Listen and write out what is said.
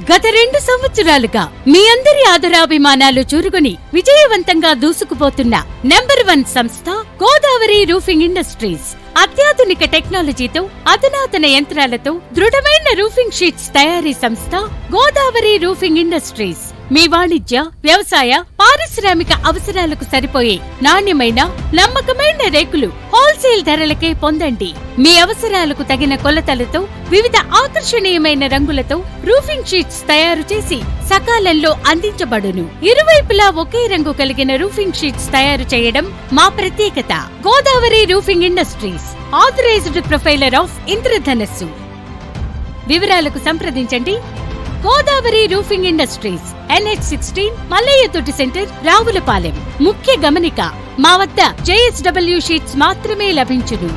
గత 2 సంవత్సరాలుగా మీ అందరి ఆదరాభిమానాలు చూరుకుని విజయవంతంగా దూసుకుపోతున్న నంబర్ 1 సంస్థ గోదావరి రూఫింగ్ ఇండస్ట్రీస్. అత్యాధునిక టెక్నాలజీతో అధునాతన యంత్రాలతో దృఢమైన రూఫింగ్ షీట్స్ తయారీ సంస్థ గోదావరి రూఫింగ్ ఇండస్ట్రీస్. మీ వాణిజ్య, వ్యవసాయ, పారిశ్రామిక అవసరాలకు సరిపోయే నాణ్యమైన, నమ్మకమైన రేకులు హోల్సేల్ ధరలకే పొందండి. మీ అవసరాలకు తగిన కొలతలతో వివిధ ఆకర్షణీయమైన రంగులతో రూఫింగ్ షీట్స్ తయారు చేసి సకాలంలో అందించబడును. ఇరువైపులా ఒకే రంగు కలిగిన రూఫింగ్ షీట్స్ తయారు చేయడం మా ప్రత్యేకత. Godavari roofing industries, authorized profiler of ఇంద్రధనస్సు. వివరాలకు సంప్రదించండి. Godavari roofing industries, NH16, Mallayyadoddi center, Ravulapalem. ముఖ్య గమనిక: మా వద్ద JSW షీట్స్ మాత్రమే లభించును.